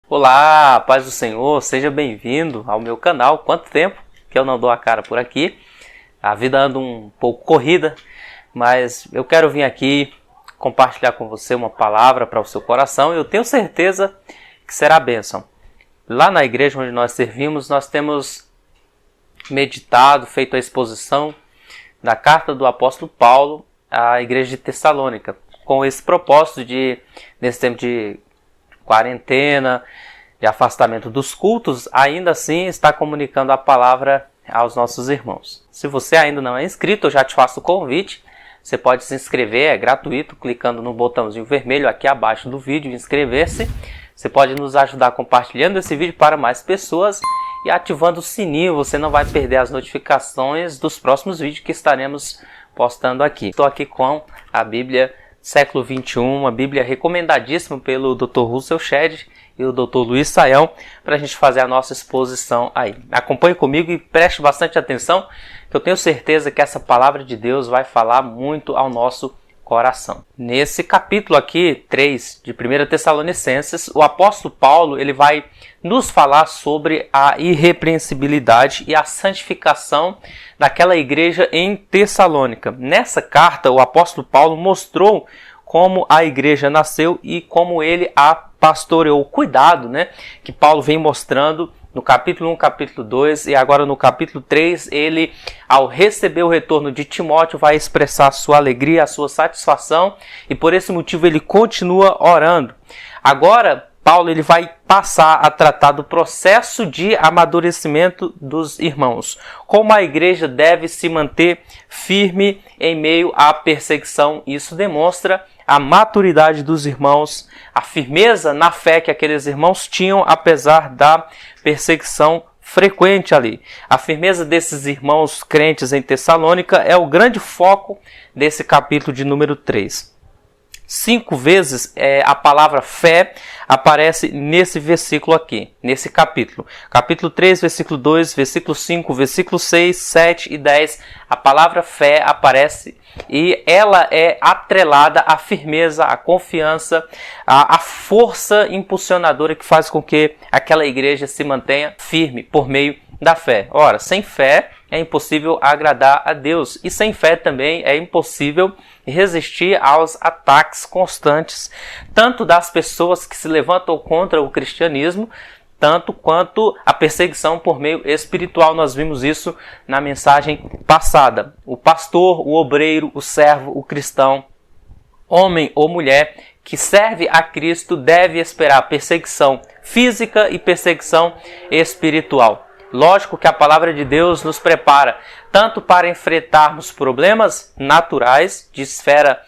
Olá, paz do Senhor, seja bem-vindo ao meu canal. Quanto tempo que eu não dou a cara por aqui. A vida anda um pouco corrida, mas eu quero vir aqui compartilhar com você uma palavra para o seu coração e eu tenho certeza que será bênção. Lá na igreja onde nós servimos, nós temos meditado, feito a exposição da carta do apóstolo Paulo à igreja de Tessalônica, com esse propósito de, nesse tempo de quarentena, de afastamento dos cultos, ainda assim está comunicando a palavra aos nossos irmãos. Se você ainda não é inscrito, eu já te faço o convite. Você pode se inscrever, é gratuito, clicando no botãozinho vermelho aqui abaixo do vídeo, inscrever-se. Você pode nos ajudar compartilhando esse vídeo para mais pessoas e ativando o sininho, você não vai perder as notificações dos próximos vídeos que estaremos postando aqui. Estou aqui com a Bíblia Século XXI, uma Bíblia recomendadíssima pelo Dr. Russell Shedd e o Dr. Luiz Saião, para a gente fazer a nossa exposição aí. Acompanhe comigo e preste bastante atenção, que eu tenho certeza que essa palavra de Deus vai falar muito ao nosso coração. Nesse capítulo aqui, 3 de 1 Tessalonicenses, o apóstolo Paulo ele vai nos falar sobre a irrepreensibilidade e a santificação daquela igreja em Tessalônica. Nessa carta, o apóstolo Paulo mostrou como a igreja nasceu e como ele a pastoreou. O cuidado, que Paulo vem mostrando no capítulo 1, capítulo 2 e agora no capítulo 3, ele, ao receber o retorno de Timóteo, vai expressar a sua alegria, a sua satisfação e por esse motivo ele continua orando. Agora, Paulo ele vai passar a tratar do processo de amadurecimento dos irmãos. Como a igreja deve se manter firme em meio à perseguição. Isso demonstra a maturidade dos irmãos, a firmeza na fé que aqueles irmãos tinham, apesar da perseguição frequente ali. A firmeza desses irmãos crentes em Tessalônica é o grande foco desse capítulo de número 3. 5 vezes a palavra fé aparece nesse versículo aqui, nesse capítulo. Capítulo 3, versículo 2, versículo 5, versículo 6, 7 e 10. A palavra fé aparece e ela é atrelada à firmeza, à confiança, à força impulsionadora que faz com que aquela igreja se mantenha firme por meio da fé. Ora, sem fé é impossível agradar a Deus e sem fé também é impossível resistir aos ataques constantes, tanto das pessoas que se levantam contra o cristianismo, tanto quanto a perseguição por meio espiritual. Nós vimos isso na mensagem passada. O pastor, o obreiro, o servo, o cristão, homem ou mulher que serve a Cristo deve esperar perseguição física e perseguição espiritual. Lógico que a palavra de Deus nos prepara tanto para enfrentarmos problemas naturais, de esfera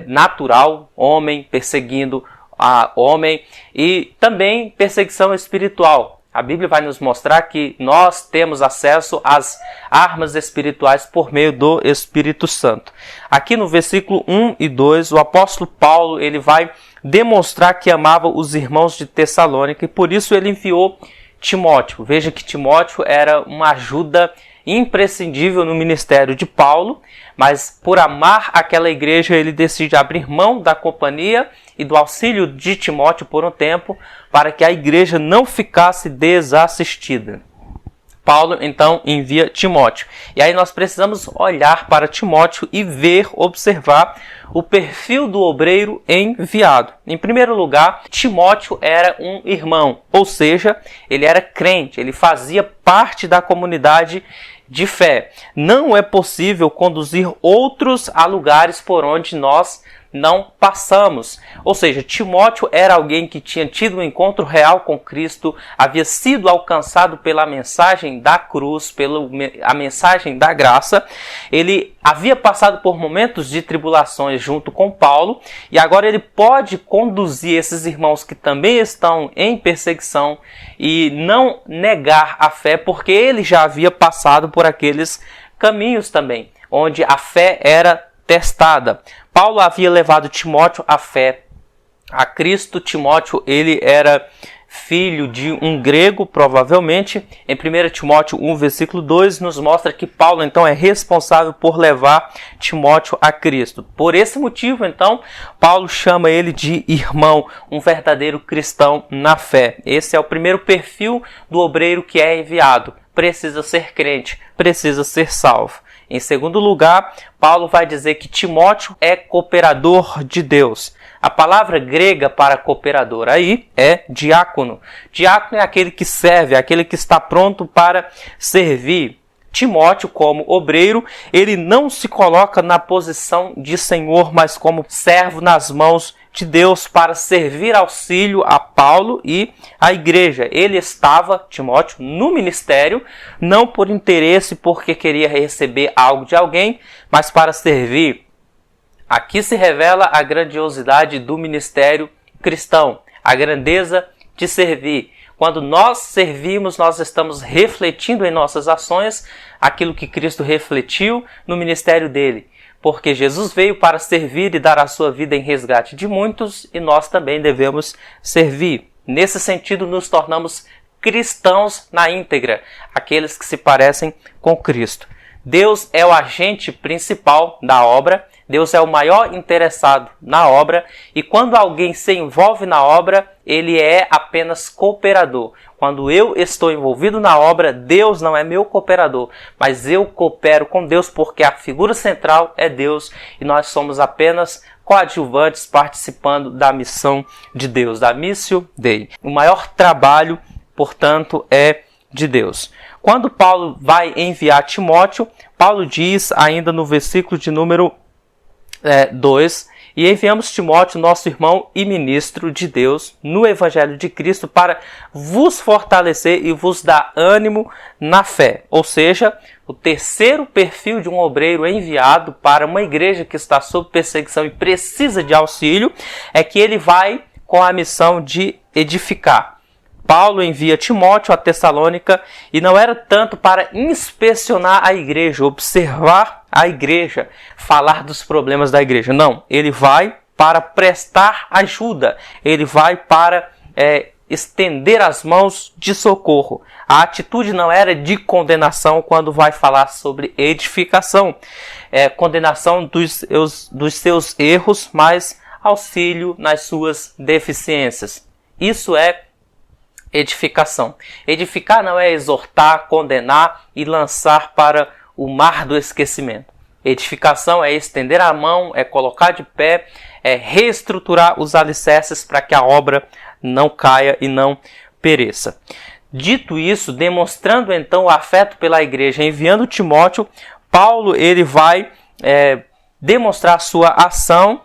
natural, homem perseguindo a homem, e também perseguição espiritual. A Bíblia vai nos mostrar que nós temos acesso às armas espirituais por meio do Espírito Santo. Aqui no versículo 1 e 2, o apóstolo Paulo ele vai demonstrar que amava os irmãos de Tessalônica e por isso ele enviou Timóteo. Veja que Timóteo era uma ajuda imprescindível no ministério de Paulo, mas por amar aquela igreja ele decide abrir mão da companhia e do auxílio de Timóteo por um tempo para que a igreja não ficasse desassistida. Paulo então envia Timóteo. E aí nós precisamos olhar para Timóteo e observar o perfil do obreiro enviado. Em primeiro lugar, Timóteo era um irmão, ou seja, ele era crente, ele fazia parte da comunidade de fé. Não é possível conduzir outros a lugares por onde nós não passamos. Ou seja, Timóteo era alguém que tinha tido um encontro real com Cristo, havia sido alcançado pela mensagem da cruz, pela a mensagem da graça. Ele havia passado por momentos de tribulações junto com Paulo e agora ele pode conduzir esses irmãos que também estão em perseguição e não negar a fé, porque ele já havia passado por aqueles caminhos também, onde a fé era testada. Paulo havia levado Timóteo à fé, a Cristo. Timóteo ele era filho de um grego, provavelmente. Em 1 Timóteo 1, versículo 2, nos mostra que Paulo, então, é responsável por levar Timóteo a Cristo. Por esse motivo, então, Paulo chama ele de irmão, um verdadeiro cristão na fé. Esse é o primeiro perfil do obreiro que é enviado. Precisa ser crente, precisa ser salvo. Em segundo lugar, Paulo vai dizer que Timóteo é cooperador de Deus. A palavra grega para cooperador aí é diácono. Diácono é aquele que serve, é aquele que está pronto para servir. Timóteo, como obreiro, ele não se coloca na posição de senhor, mas como servo nas mãos de Deus para servir auxílio a Paulo e à igreja. Ele estava, Timóteo, no ministério, não por interesse, porque queria receber algo de alguém, mas para servir. Aqui se revela a grandiosidade do ministério cristão, a grandeza de servir. Quando nós servimos, nós estamos refletindo em nossas ações aquilo que Cristo refletiu no ministério dele. Porque Jesus veio para servir e dar a sua vida em resgate de muitos, e nós também devemos servir. Nesse sentido, nos tornamos cristãos na íntegra, aqueles que se parecem com Cristo. Deus é o agente principal da obra, Deus é o maior interessado na obra, e quando alguém se envolve na obra, ele é apenas cooperador. Quando eu estou envolvido na obra, Deus não é meu cooperador, mas eu coopero com Deus porque a figura central é Deus e nós somos apenas coadjuvantes participando da missão de Deus, da Missio Dei. O maior trabalho, portanto, é de Deus. Quando Paulo vai enviar Timóteo, Paulo diz ainda no versículo de número 2, e enviamos Timóteo, nosso irmão e ministro de Deus, no Evangelho de Cristo, para vos fortalecer e vos dar ânimo na fé. Ou seja, o terceiro perfil de um obreiro enviado para uma igreja que está sob perseguição e precisa de auxílio, é que ele vai com a missão de edificar. Paulo envia Timóteo a Tessalônica e não era tanto para inspecionar a igreja, observar a igreja, falar dos problemas da igreja. Não, ele vai para prestar ajuda, ele vai para estender as mãos de socorro. A atitude não era de condenação quando vai falar sobre edificação, condenação dos seus erros, mas auxílio nas suas deficiências. Isso é edificação. Edificar não é exortar, condenar e lançar para o mar do esquecimento. Edificação é estender a mão, é colocar de pé, é reestruturar os alicerces para que a obra não caia e não pereça. Dito isso, demonstrando então o afeto pela igreja, enviando Timóteo, Paulo ele vai demonstrar sua ação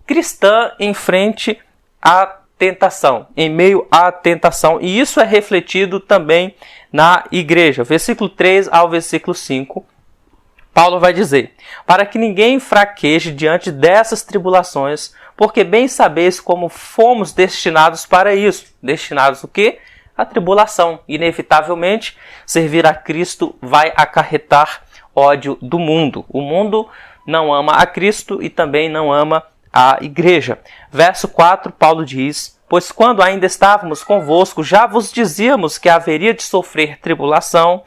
cristã em frente à tentação, em meio à tentação. E isso é refletido também na igreja. Versículo 3 ao versículo 5, Paulo vai dizer: para que ninguém fraqueje diante dessas tribulações, porque bem sabeis como fomos destinados para isso. Destinados o quê? A tribulação. Inevitavelmente, servir a Cristo vai acarretar ódio do mundo. O mundo não ama a Cristo e também não ama a igreja. Verso 4, Paulo diz: pois quando ainda estávamos convosco, já vos dizíamos que haveria de sofrer tribulação,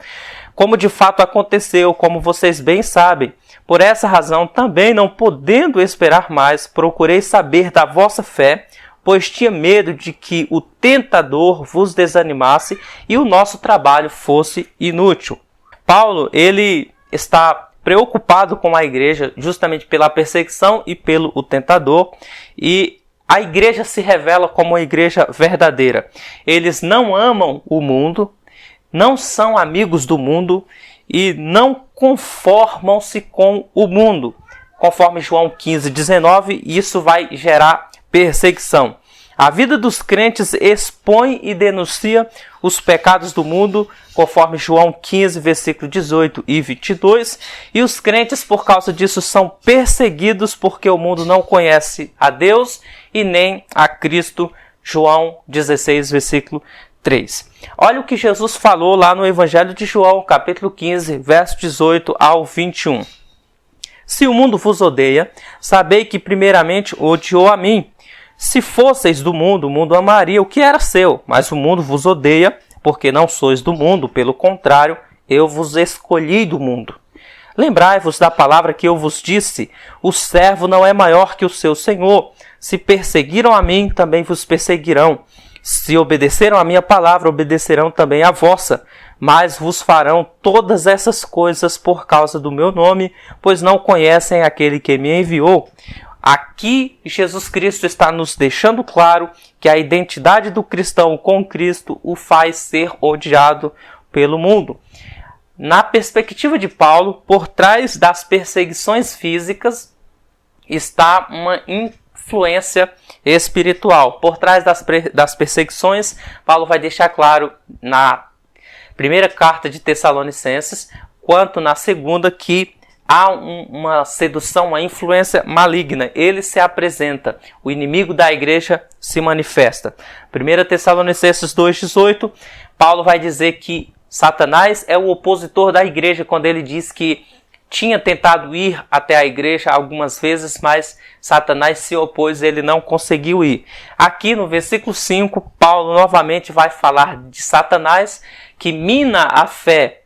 como de fato aconteceu, como vocês bem sabem. Por essa razão, também não podendo esperar mais, procurei saber da vossa fé, pois tinha medo de que o tentador vos desanimasse e o nosso trabalho fosse inútil. Paulo, ele está preocupado com a igreja justamente pela perseguição e pelo tentador, e a igreja se revela como uma igreja verdadeira. Eles não amam o mundo, não são amigos do mundo e não conformam-se com o mundo. Conforme João 15:19, isso vai gerar perseguição. A vida dos crentes expõe e denuncia os pecados do mundo, conforme João 15, versículo 18 e 22. E os crentes, por causa disso, são perseguidos porque o mundo não conhece a Deus e nem a Cristo. João 16, versículo 3. Olha o que Jesus falou lá no Evangelho de João, capítulo 15, verso 18 ao 21. Se o mundo vos odeia, sabei que primeiramente odiou a mim. Se fosseis do mundo, o mundo amaria o que era seu, mas o mundo vos odeia, porque não sois do mundo, pelo contrário, eu vos escolhi do mundo. Lembrai-vos da palavra que eu vos disse, o servo não é maior que o seu senhor. Se perseguiram a mim, também vos perseguirão. Se obedeceram a minha palavra, obedecerão também a vossa. Mas vos farão todas essas coisas por causa do meu nome, pois não conhecem aquele que me enviou. Aqui, Jesus Cristo está nos deixando claro que a identidade do cristão com Cristo o faz ser odiado pelo mundo. Na perspectiva de Paulo, por trás das perseguições físicas está uma influência espiritual. Por trás das perseguições, Paulo vai deixar claro na primeira carta de Tessalonicenses, quanto na segunda, que há uma sedução, uma influência maligna. Ele se apresenta, o inimigo da igreja se manifesta. 1 Tessalonicenses 2,18, Paulo vai dizer que Satanás é o opositor da igreja, quando ele diz que tinha tentado ir até a igreja algumas vezes, mas Satanás se opôs, ele não conseguiu ir. Aqui no versículo 5, Paulo novamente vai falar de Satanás, que mina a fé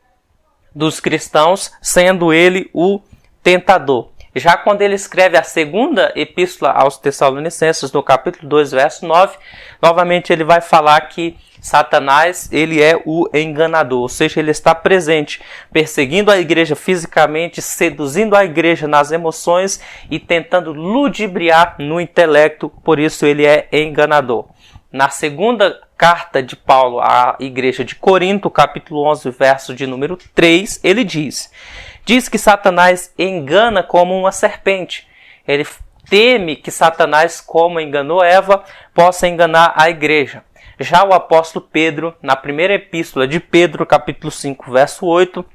dos cristãos, sendo ele o tentador. Já quando ele escreve a segunda epístola aos Tessalonicenses, no capítulo 2, verso 9, novamente ele vai falar que Satanás, ele é o enganador, ou seja, ele está presente, perseguindo a igreja fisicamente, seduzindo a igreja nas emoções e tentando ludibriar no intelecto, por isso ele é enganador. Na segunda carta de Paulo à igreja de Corinto, capítulo 11, verso de número 3, ele diz que Satanás engana como uma serpente. Ele teme que Satanás, como enganou Eva, possa enganar a igreja. Já o apóstolo Pedro, na primeira epístola de Pedro, capítulo 5, verso 8,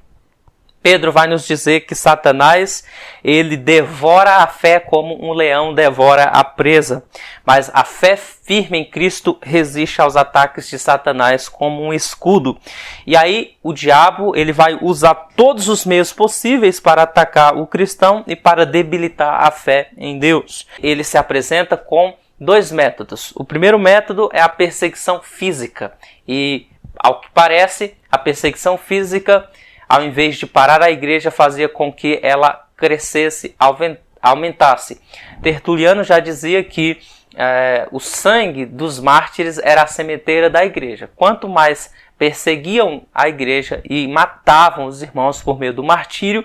Pedro vai nos dizer que Satanás, ele devora a fé como um leão devora a presa. Mas a fé firme em Cristo resiste aos ataques de Satanás como um escudo. E aí o diabo, ele vai usar todos os meios possíveis para atacar o cristão e para debilitar a fé em Deus. Ele se apresenta com dois métodos. O primeiro método é a perseguição física. E, ao que parece, a perseguição física, ao invés de parar a igreja, fazia com que ela crescesse, aumentasse. Tertuliano já dizia que o sangue dos mártires era a sementeira da igreja. Quanto mais perseguiam a igreja e matavam os irmãos por meio do martírio,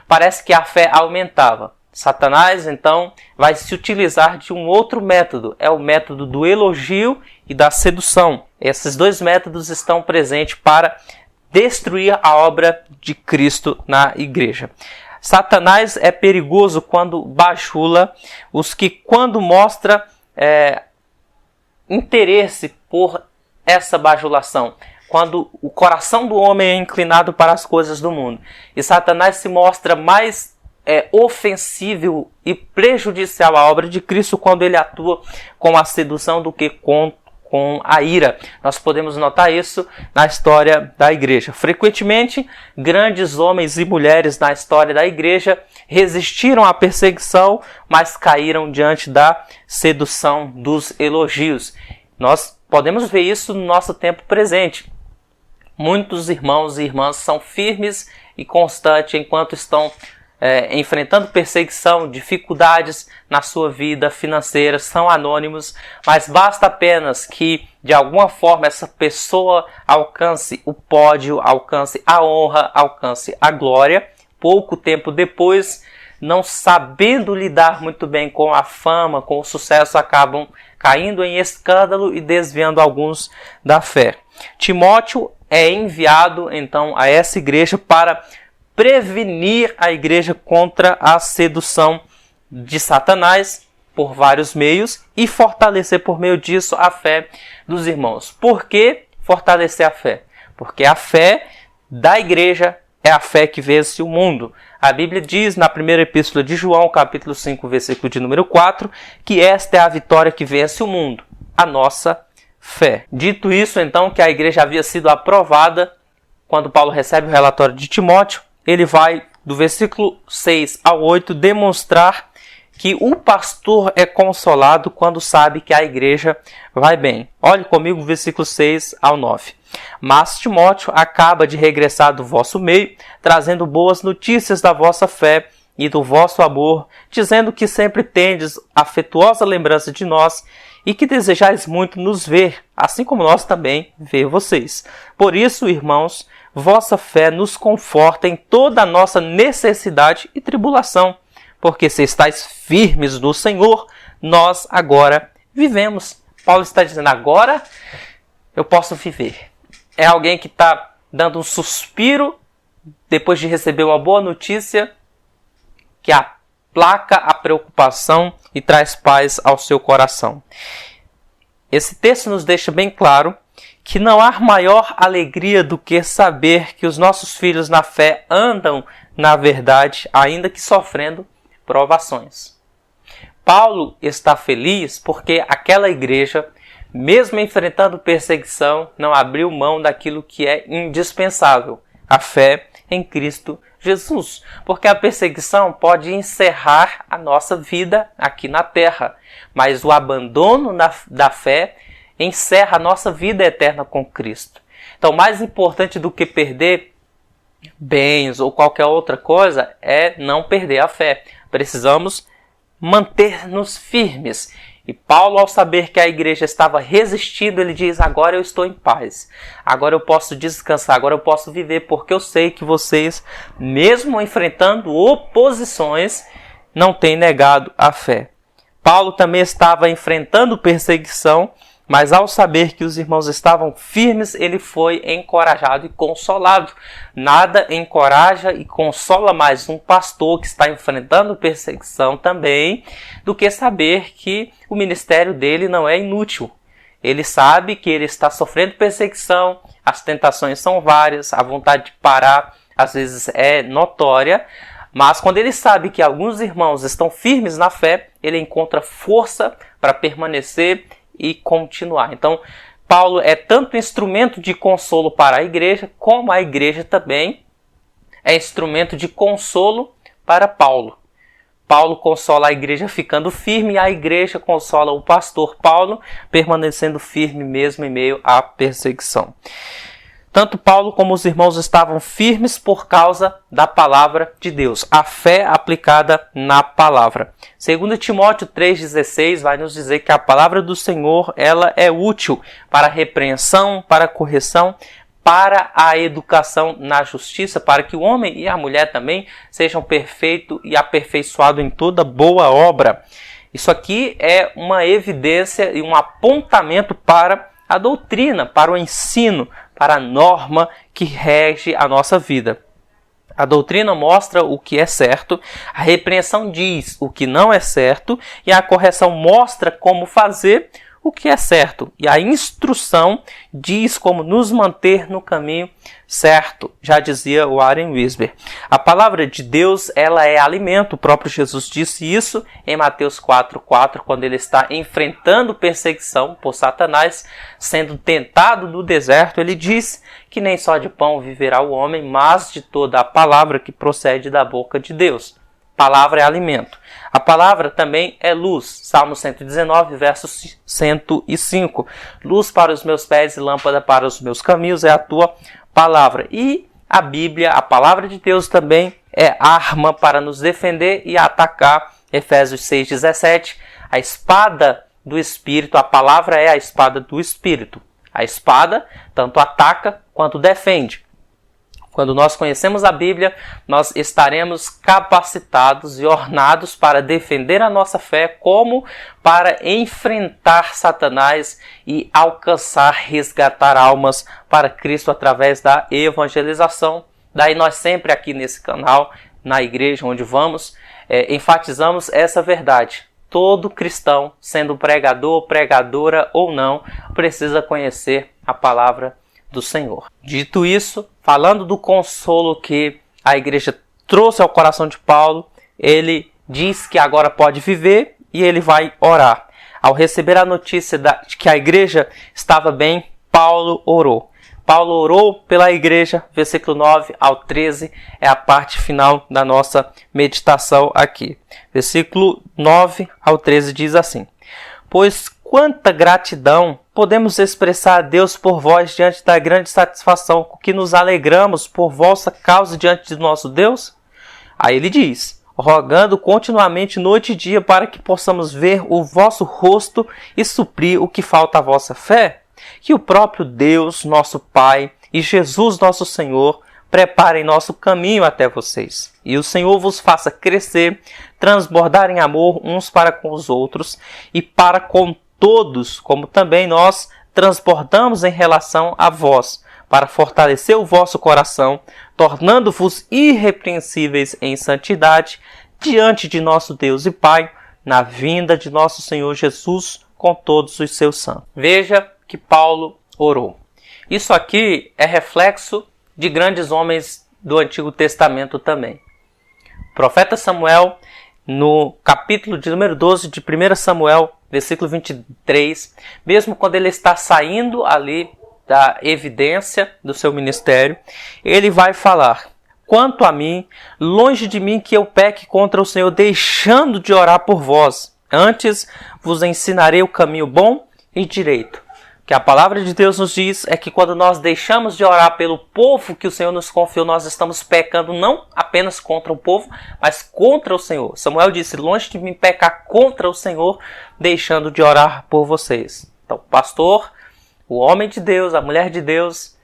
parece que a fé aumentava. Satanás, então, vai se utilizar de um outro método. É o método do elogio e da sedução. Esses dois métodos estão presentes para destruir a obra de Cristo na igreja. Satanás é perigoso quando bajula os que, quando mostra interesse por essa bajulação, quando o coração do homem é inclinado para as coisas do mundo. E Satanás se mostra mais ofensivo e prejudicial à obra de Cristo quando ele atua com a sedução do que com a ira. Nós podemos notar isso na história da igreja. Frequentemente, grandes homens e mulheres na história da igreja resistiram à perseguição, mas caíram diante da sedução dos elogios. Nós podemos ver isso no nosso tempo presente. Muitos irmãos e irmãs são firmes e constantes enquanto estão enfrentando perseguição, dificuldades na sua vida financeira, são anônimos, mas basta apenas que, de alguma forma, essa pessoa alcance o pódio, alcance a honra, alcance a glória. Pouco tempo depois, não sabendo lidar muito bem com a fama, com o sucesso, acabam caindo em escândalo e desviando alguns da fé. Timóteo é enviado, então, a essa igreja para prevenir a igreja contra a sedução de Satanás por vários meios e fortalecer por meio disso a fé dos irmãos. Por que fortalecer a fé? Porque a fé da igreja é a fé que vence o mundo. A Bíblia diz na primeira epístola de João, capítulo 5, versículo de número 4, que esta é a vitória que vence o mundo, a nossa fé. Dito isso, então, que a igreja havia sido aprovada, quando Paulo recebe o relatório de Timóteo, ele vai, do versículo 6 ao 8, demonstrar que o pastor é consolado quando sabe que a igreja vai bem. Olhe comigo, versículos 6 ao 9. Mas Timóteo acaba de regressar do vosso meio, trazendo boas notícias da vossa fé e do vosso amor, dizendo que sempre tendes afetuosa lembrança de nós e que desejais muito nos ver, assim como nós também ver vocês. Por isso, irmãos, vossa fé nos conforta em toda a nossa necessidade e tribulação, porque se estáis firmes no Senhor, nós agora vivemos. Paulo está dizendo, agora eu posso viver. É alguém que está dando um suspiro depois de receber uma boa notícia que aplaca a preocupação e traz paz ao seu coração. Esse texto nos deixa bem claro que não há maior alegria do que saber que os nossos filhos na fé andam na verdade, ainda que sofrendo provações. Paulo está feliz porque aquela igreja, mesmo enfrentando perseguição, não abriu mão daquilo que é indispensável, a fé em Cristo Jesus. Porque a perseguição pode encerrar a nossa vida aqui na terra, mas o abandono da fé encerra a nossa vida eterna com Cristo. Então, mais importante do que perder bens ou qualquer outra coisa é não perder a fé. Precisamos manter-nos firmes. E Paulo, ao saber que a igreja estava resistindo, ele diz, agora eu estou em paz. Agora eu posso descansar, agora eu posso viver, porque eu sei que vocês, mesmo enfrentando oposições, não têm negado a fé. Paulo também estava enfrentando perseguição, mas ao saber que os irmãos estavam firmes, ele foi encorajado e consolado. Nada encoraja e consola mais um pastor que está enfrentando perseguição também, do que saber que o ministério dele não é inútil. Ele sabe que ele está sofrendo perseguição, as tentações são várias, a vontade de parar às vezes é notória, mas quando ele sabe que alguns irmãos estão firmes na fé, ele encontra força para permanecer e continuar. Então, Paulo é tanto instrumento de consolo para a igreja, como a igreja também é instrumento de consolo para Paulo. Paulo consola a igreja ficando firme e a igreja consola o pastor Paulo permanecendo firme mesmo em meio à perseguição. Tanto Paulo como os irmãos estavam firmes por causa da palavra de Deus, a fé aplicada na palavra. 2 Timóteo 3,16 vai nos dizer que a palavra do Senhor ela é útil para a repreensão, para a correção, para a educação na justiça, para que o homem e a mulher também sejam perfeitos e aperfeiçoados em toda boa obra. Isso aqui é uma evidência e um apontamento para a doutrina, para o ensino, para a norma que rege a nossa vida. A doutrina mostra o que é certo, a repreensão diz o que não é certo e a correção mostra como fazer o que é certo. E a instrução diz como nos manter no caminho certo, já dizia Warren Wiersbe. A palavra de Deus ela é alimento, o próprio Jesus disse isso em Mateus 4,4, quando ele está enfrentando perseguição por Satanás, sendo tentado no deserto, ele diz que nem só de pão viverá o homem, mas de toda a palavra que procede da boca de Deus. Palavra é alimento. A palavra também é luz. Salmo 119, verso 105. Luz para os meus pés e lâmpada para os meus caminhos é a tua palavra. E a Bíblia, a palavra de Deus também é arma para nos defender e atacar. Efésios 6,17. A espada do Espírito, a palavra é a espada do Espírito. A espada tanto ataca quanto defende. Quando nós conhecemos a Bíblia, nós estaremos capacitados e ornados para defender a nossa fé, como para enfrentar Satanás e alcançar, resgatar almas para Cristo através da evangelização. Daí nós sempre aqui nesse canal, na igreja onde vamos, enfatizamos essa verdade. Todo cristão, sendo pregador, pregadora ou não, precisa conhecer a palavra do Senhor. Dito isso, falando do consolo que a igreja trouxe ao coração de Paulo, ele diz que agora pode viver e ele vai orar. Ao receber a notícia de que a igreja estava bem, Paulo orou. Paulo orou pela igreja, versículo 9 ao 13, é a parte final da nossa meditação aqui. Versículo 9 ao 13 diz assim: Pois quanta gratidão podemos expressar a Deus por vós diante da grande satisfação com que nos alegramos por vossa causa diante de nosso Deus? Aí ele diz: rogando continuamente noite e dia para que possamos ver o vosso rosto e suprir o que falta à vossa fé. Que o próprio Deus, nosso Pai, e Jesus, nosso Senhor, preparem nosso caminho até vocês. E o Senhor vos faça crescer, transbordar em amor uns para com os outros e para com todos, como também nós transbordamos em relação a vós, para fortalecer o vosso coração, tornando-vos irrepreensíveis em santidade, diante de nosso Deus e Pai, na vinda de nosso Senhor Jesus com todos os seus santos. Veja que Paulo orou. Isso aqui é reflexo de grandes homens do Antigo Testamento também. O profeta Samuel, no capítulo de número 12 de 1 Samuel, versículo 23, mesmo quando ele está saindo ali da evidência do seu ministério, ele vai falar: quanto a mim, longe de mim que eu peque contra o Senhor, deixando de orar por vós. Antes vos ensinarei o caminho bom e direito. O que a palavra de Deus nos diz é que quando nós deixamos de orar pelo povo que o Senhor nos confiou, nós estamos pecando não apenas contra o povo, mas contra o Senhor. Samuel disse: longe de mim pecar contra o Senhor, deixando de orar por vocês. Então, o pastor, o homem de Deus, a mulher de Deus,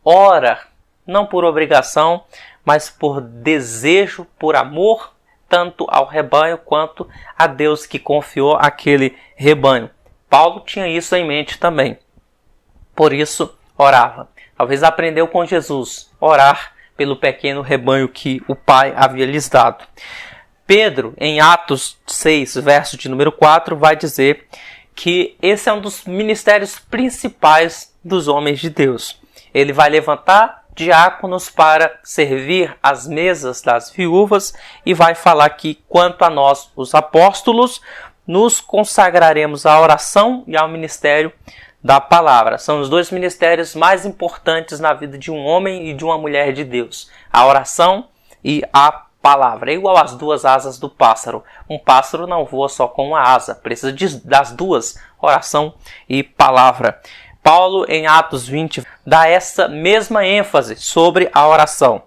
ora, não por obrigação, mas por desejo, por amor, tanto ao rebanho quanto a Deus que confiou aquele rebanho. Paulo tinha isso em mente também. Por isso, orava. Talvez aprendeu com Jesus, orar pelo pequeno rebanho que o Pai havia lhes dado. Pedro, em Atos 6, verso de número 4, vai dizer que esse é um dos ministérios principais dos homens de Deus. Ele vai levantar diáconos para servir as mesas das viúvas e vai falar que, quanto a nós, os apóstolos, nos consagraremos à oração e ao ministério da palavra. São os dois ministérios mais importantes na vida de um homem e de uma mulher de Deus: a oração e a palavra. É igual às duas asas do pássaro. Um pássaro não voa só com uma asa, precisa das duas, oração e palavra. Paulo, em Atos 20, dá essa mesma ênfase sobre a oração.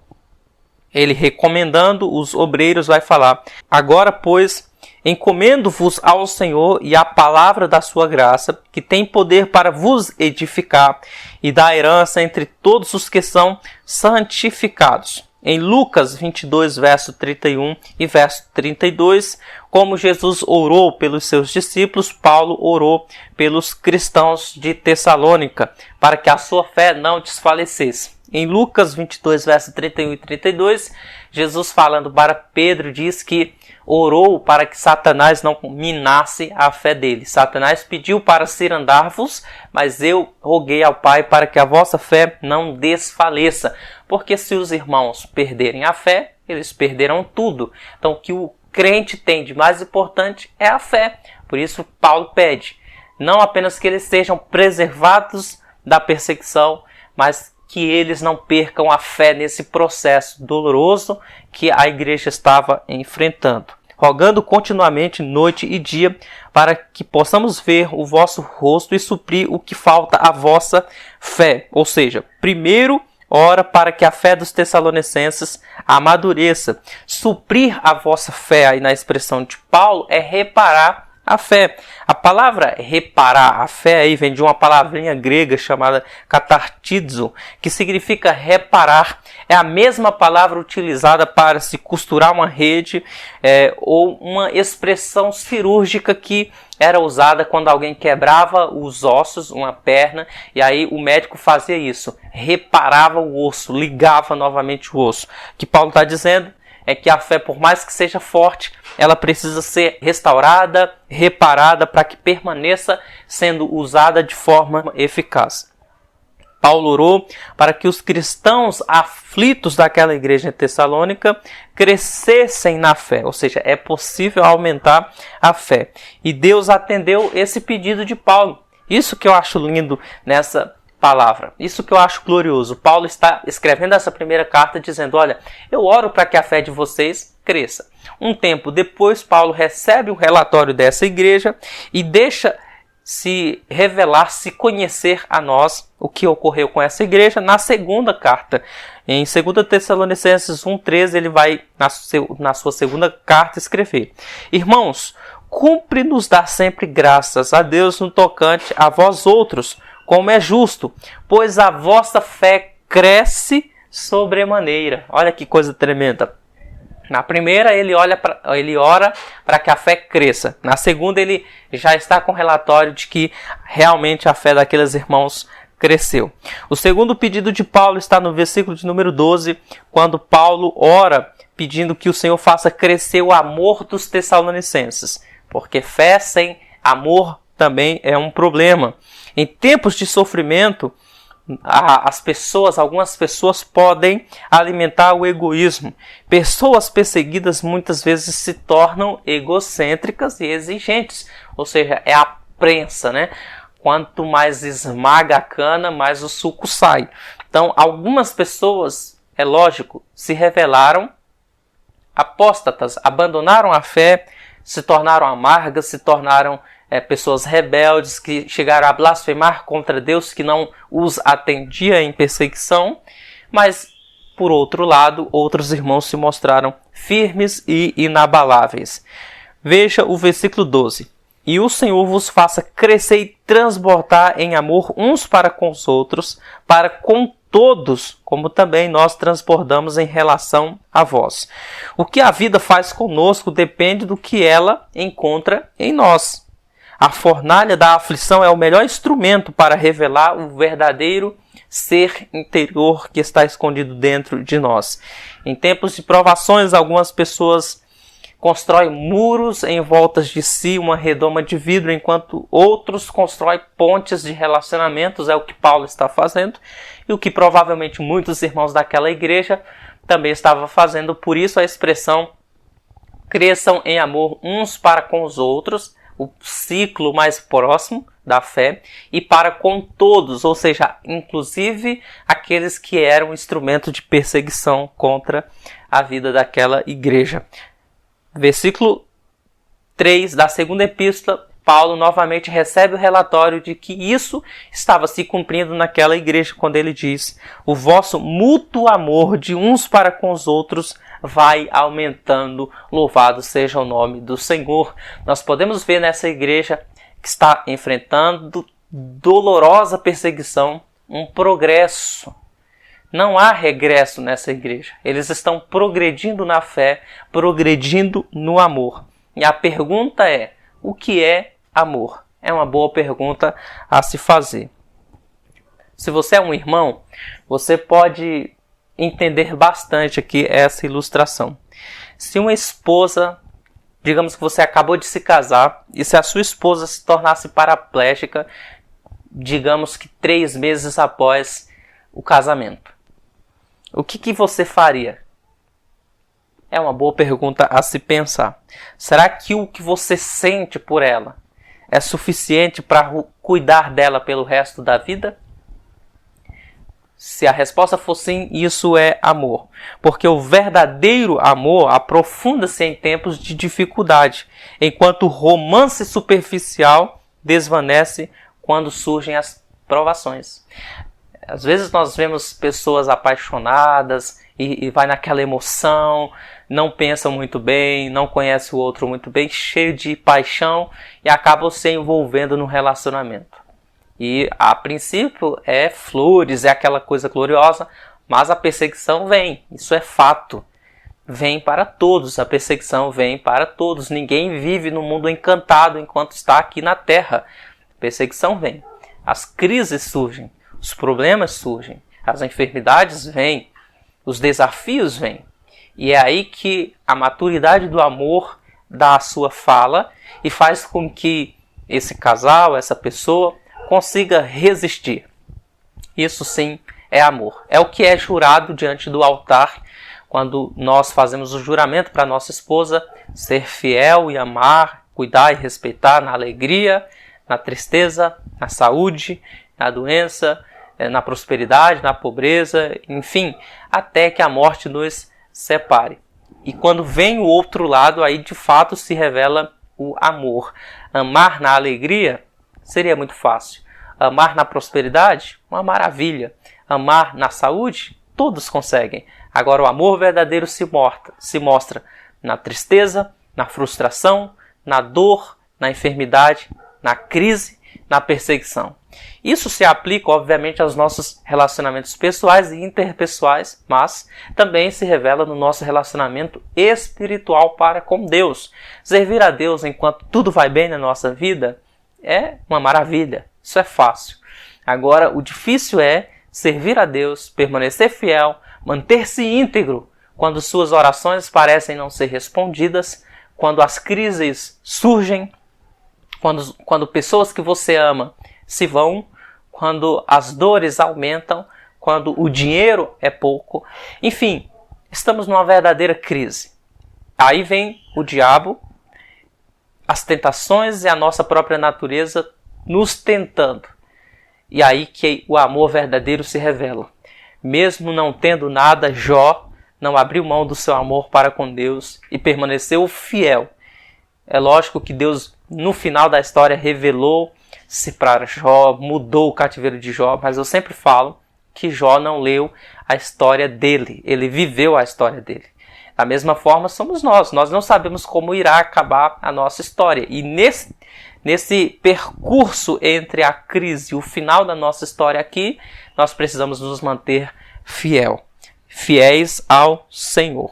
Ele, recomendando os obreiros, vai falar: agora, pois, encomendo-vos ao Senhor e à palavra da sua graça, que tem poder para vos edificar e dar herança entre todos os que são santificados. Em Lucas 22, verso 31 e verso 32, como Jesus orou pelos seus discípulos, Paulo orou pelos cristãos de Tessalônica, para que a sua fé não desfalecesse. Em Lucas 22, verso 31 e 32, Jesus, falando para Pedro, diz que orou para que Satanás não minasse a fé dele. Satanás pediu para cirandar-vos, mas eu roguei ao Pai para que a vossa fé não desfaleça. Porque se os irmãos perderem a fé, eles perderão tudo. Então, o que o crente tem de mais importante é a fé. Por isso, Paulo pede não apenas que eles sejam preservados da perseguição, mas que eles não percam a fé nesse processo doloroso que a igreja estava enfrentando. Rogando continuamente noite e dia para que possamos ver o vosso rosto e suprir o que falta à vossa fé. Ou seja, primeiro, ora para que a fé dos tessalonicenses amadureça. Suprir a vossa fé, aí na expressão de Paulo, é reparar a fé. A palavra reparar a fé aí vem de uma palavrinha grega chamada katartizo, que significa reparar. É a mesma palavra utilizada para se costurar uma rede ou uma expressão cirúrgica que era usada quando alguém quebrava os ossos, uma perna, e aí o médico fazia isso, reparava o osso, ligava novamente o osso. O que Paulo está dizendo é que a fé, por mais que seja forte, ela precisa ser restaurada, reparada, para que permaneça sendo usada de forma eficaz. Paulo orou para que os cristãos aflitos daquela igreja em Tessalônica crescessem na fé, ou seja, é possível aumentar a fé. E Deus atendeu esse pedido de Paulo. Isso que eu acho lindo nessa palavra. Isso que eu acho glorioso. Paulo está escrevendo essa primeira carta dizendo, olha, eu oro para que a fé de vocês cresça. Um tempo depois, Paulo recebe um relatório dessa igreja e deixa se revelar, se conhecer a nós o que ocorreu com essa igreja na segunda carta. Em 2 Tessalonicenses 1,13, ele vai, na sua segunda carta, escrever: Irmãos, cumpre-nos dar sempre graças a Deus no tocante a vós outros, como é justo, pois a vossa fé cresce sobremaneira. Olha que coisa tremenda. Na primeira, ele ora para que a fé cresça. Na segunda, ele já está com relatório de que realmente a fé daqueles irmãos cresceu. O segundo pedido de Paulo está no versículo de número 12, quando Paulo ora pedindo que o Senhor faça crescer o amor dos tessalonicenses, porque fé sem amor também é um problema. Em tempos de sofrimento, algumas pessoas podem alimentar o egoísmo. Pessoas perseguidas muitas vezes se tornam egocêntricas e exigentes, ou seja, é a prensa, né? Quanto mais esmaga a cana, mais o suco sai. Então, algumas pessoas, é lógico, se revelaram apóstatas, abandonaram a fé, se tornaram amargas, se tornaram pessoas rebeldes que chegaram a blasfemar contra Deus, que não os atendia em perseguição, mas, por outro lado, outros irmãos se mostraram firmes e inabaláveis. Veja o versículo 12. E o Senhor vos faça crescer e transbordar em amor uns para com os outros, para com todos, como também nós transbordamos em relação a vós. O que a vida faz conosco depende do que ela encontra em nós. A fornalha da aflição é o melhor instrumento para revelar o verdadeiro ser interior que está escondido dentro de nós. Em tempos de provações, algumas pessoas constroem muros em volta de si, uma redoma de vidro, enquanto outros constroem pontes de relacionamentos, é o que Paulo está fazendo, e o que provavelmente muitos irmãos daquela igreja também estavam fazendo. Por isso a expressão cresçam em amor uns para com os outros, o ciclo mais próximo da fé, e para com todos, ou seja, inclusive aqueles que eram instrumento de perseguição contra a vida daquela igreja. Versículo 3 da segunda epístola, Paulo novamente recebe o relatório de que isso estava se cumprindo naquela igreja, quando ele diz: o vosso mútuo amor de uns para com os outros vai aumentando, louvado seja o nome do Senhor. Nós podemos ver nessa igreja que está enfrentando dolorosa perseguição, um progresso. Não há regresso nessa igreja. Eles estão progredindo na fé, progredindo no amor. E a pergunta é: o que é amor? É uma boa pergunta a se fazer. Se você é um irmão, você pode entender bastante aqui essa ilustração. Se uma esposa, digamos que você acabou de se casar, e se a sua esposa se tornasse paraplégica, digamos que 3 meses após o casamento, o que você faria? É uma boa pergunta a se pensar. Será que o que você sente por ela é suficiente para cuidar dela pelo resto da vida? Se a resposta for sim, isso é amor. Porque o verdadeiro amor aprofunda-se em tempos de dificuldade, enquanto o romance superficial desvanece quando surgem as provações. Às vezes nós vemos pessoas apaixonadas e vai naquela emoção, não pensam muito bem, não conhece o outro muito bem, cheio de paixão, e acabam se envolvendo no relacionamento. E a princípio é flores, é aquela coisa gloriosa, mas a perseguição vem, isso é fato. Vem para todos, a perseguição vem para todos. Ninguém vive no mundo encantado enquanto está aqui na terra. A perseguição vem, as crises surgem, os problemas surgem, as enfermidades vêm, os desafios vêm. E é aí que a maturidade do amor dá a sua fala e faz com que esse casal, essa pessoa, consiga resistir. Isso sim é amor. É o que é jurado diante do altar, quando nós fazemos o juramento para nossa esposa ser fiel e amar, cuidar e respeitar na alegria, na tristeza, na saúde, na doença, na prosperidade, na pobreza, enfim, até que a morte nos separe. E quando vem o outro lado, aí de fato se revela o amor. Amar na alegria seria muito fácil. Amar na prosperidade, uma maravilha. Amar na saúde, todos conseguem. Agora o amor verdadeiro se mostra na tristeza, na frustração, na dor, na enfermidade, na crise, na perseguição. Isso se aplica, obviamente, aos nossos relacionamentos pessoais e interpessoais, mas também se revela no nosso relacionamento espiritual para com Deus. Servir a Deus enquanto tudo vai bem na nossa vida é uma maravilha, isso é fácil. Agora, o difícil é servir a Deus, permanecer fiel, manter-se íntegro quando suas orações parecem não ser respondidas, quando as crises surgem, quando pessoas que você ama se vão, quando as dores aumentam, quando o dinheiro é pouco. Enfim, estamos numa verdadeira crise. Aí vem o diabo, as tentações e a nossa própria natureza nos tentando. E aí que o amor verdadeiro se revela. Mesmo não tendo nada, Jó não abriu mão do seu amor para com Deus e permaneceu fiel. É lógico que Deus, no final da história, revelou-se para Jó, mudou o cativeiro de Jó, mas eu sempre falo que Jó não leu a história dele, ele viveu a história dele. Da mesma forma somos nós não sabemos como irá acabar a nossa história. E nesse percurso entre a crise e o final da nossa história aqui, nós precisamos nos manter fiéis ao Senhor.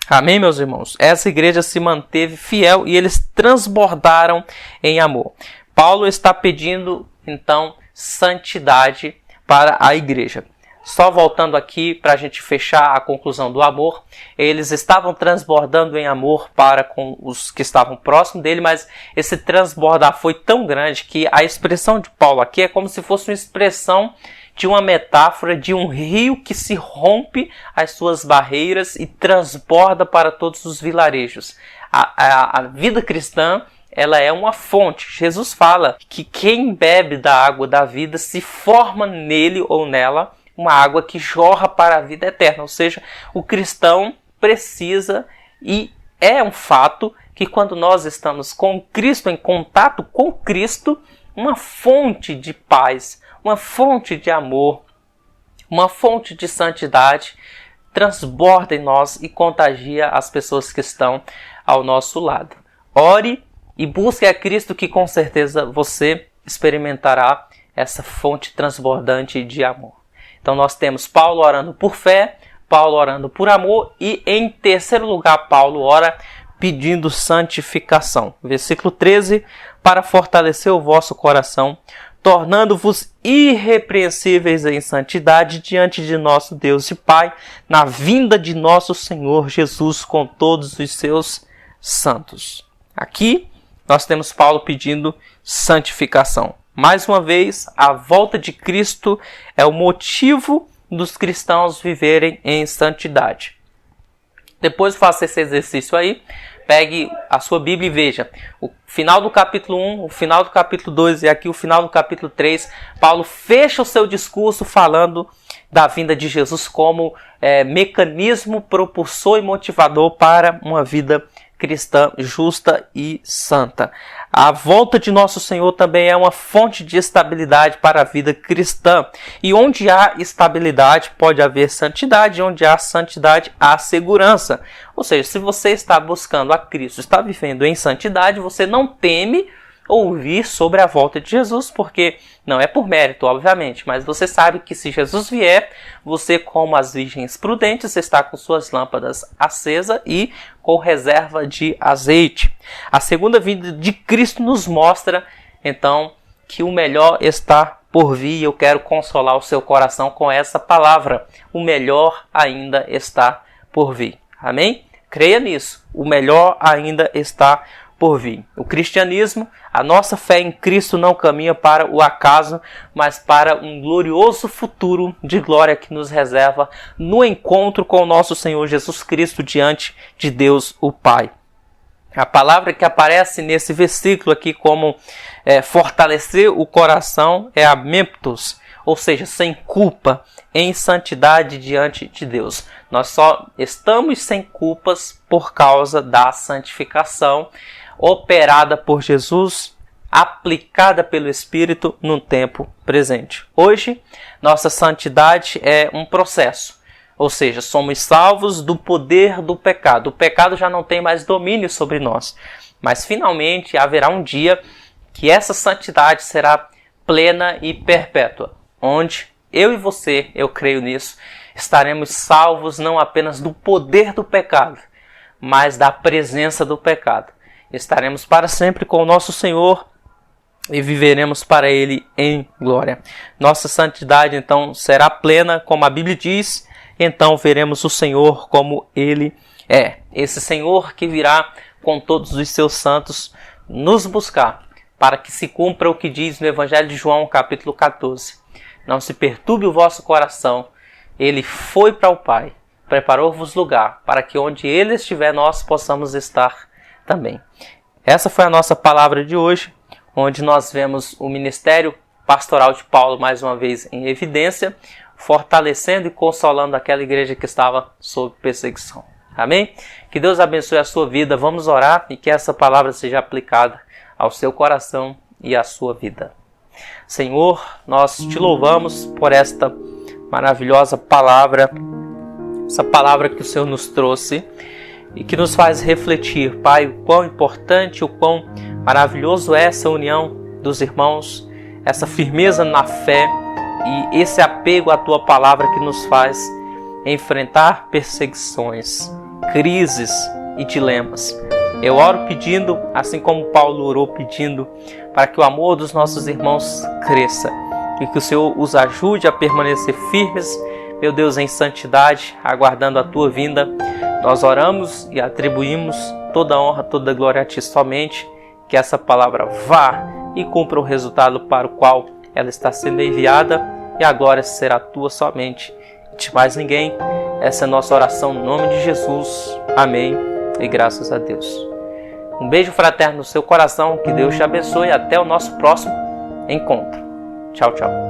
Amém, meus irmãos? Essa igreja se manteve fiel e eles transbordaram em amor. Paulo está pedindo, então, santidade para a igreja. Só voltando aqui para a gente fechar a conclusão do amor, eles estavam transbordando em amor para com os que estavam próximos dele, mas esse transbordar foi tão grande que a expressão de Paulo aqui é como se fosse uma expressão de uma metáfora de um rio que se rompe as suas barreiras e transborda para todos os vilarejos. A vida cristã, ela é uma fonte. Jesus fala que quem bebe da água da vida se forma nele ou nela uma água que jorra para a vida eterna. Ou seja, o cristão precisa, e é um fato, que quando nós estamos com Cristo, em contato com Cristo, uma fonte de paz, uma fonte de amor, uma fonte de santidade transborda em nós e contagia as pessoas que estão ao nosso lado. Ore e busque a Cristo, que com certeza você experimentará essa fonte transbordante de amor. Então nós temos Paulo orando por fé, Paulo orando por amor e, em terceiro lugar, Paulo ora pedindo santificação. Versículo 13, para fortalecer o vosso coração, tornando-vos irrepreensíveis em santidade diante de nosso Deus e Pai, na vinda de nosso Senhor Jesus com todos os seus santos. Aqui nós temos Paulo pedindo santificação. Mais uma vez, a volta de Cristo é o motivo dos cristãos viverem em santidade. Depois faça esse exercício aí, pegue a sua Bíblia e veja o final do capítulo 1, o final do capítulo 2 e aqui o final do capítulo 3. Paulo fecha o seu discurso falando da vinda de Jesus como mecanismo propulsor e motivador para uma vida cristã justa e santa. A volta de nosso Senhor também é uma fonte de estabilidade para a vida cristã. E onde há estabilidade, pode haver santidade. Onde há santidade, há segurança. Ou seja, se você está buscando a Cristo, está vivendo em santidade, você não teme ouvir sobre a volta de Jesus, porque não é por mérito, obviamente, mas você sabe que se Jesus vier, você, como as virgens prudentes, está com suas lâmpadas acesas e com reserva de azeite. A segunda vinda de Cristo nos mostra, então, que o melhor está por vir, e eu quero consolar o seu coração com essa palavra. O melhor ainda está por vir. Amém? Creia nisso. O melhor ainda está por vir. O cristianismo, a nossa fé em Cristo não caminha para o acaso, mas para um glorioso futuro de glória que nos reserva no encontro com o nosso Senhor Jesus Cristo diante de Deus o Pai. A palavra que aparece nesse versículo aqui como fortalecer o coração é amemptos, ou seja, sem culpa, em santidade diante de Deus. Nós só estamos sem culpas por causa da santificação operada por Jesus, aplicada pelo Espírito no tempo presente. Hoje, nossa santidade é um processo, ou seja, somos salvos do poder do pecado. O pecado já não tem mais domínio sobre nós, mas finalmente haverá um dia que essa santidade será plena e perpétua, onde eu e você, eu creio nisso, estaremos salvos não apenas do poder do pecado, mas da presença do pecado. Estaremos para sempre com o nosso Senhor e viveremos para Ele em glória. Nossa santidade então será plena, como a Bíblia diz, então veremos o Senhor como Ele é. Esse Senhor que virá com todos os seus santos nos buscar, para que se cumpra o que diz no Evangelho de João, capítulo 14. Não se perturbe o vosso coração, Ele foi para o Pai, preparou-vos lugar, para que onde Ele estiver, nós possamos estar também. Essa foi a nossa palavra de hoje, onde nós vemos o ministério pastoral de Paulo mais uma vez em evidência, fortalecendo e consolando aquela igreja que estava sob perseguição. Amém? Que Deus abençoe a sua vida. Vamos orar e que essa palavra seja aplicada ao seu coração e à sua vida. Senhor, nós te louvamos por esta maravilhosa palavra, essa palavra que o Senhor nos trouxe e que nos faz refletir, Pai, o quão importante, o quão maravilhoso é essa união dos irmãos, essa firmeza na fé e esse apego à Tua palavra que nos faz enfrentar perseguições, crises e dilemas. Eu oro pedindo, assim como Paulo orou pedindo, para que o amor dos nossos irmãos cresça e que o Senhor os ajude a permanecer firmes, meu Deus, em santidade, aguardando a Tua vinda. Nós oramos e atribuímos toda a honra, toda a glória a Ti somente, que essa palavra vá e cumpra o resultado para o qual ela está sendo enviada e a glória será Tua somente, de mais ninguém. Essa é a nossa oração no nome de Jesus. Amém e graças a Deus. Um beijo fraterno no seu coração, que Deus te abençoe e até o nosso próximo encontro. Tchau, tchau.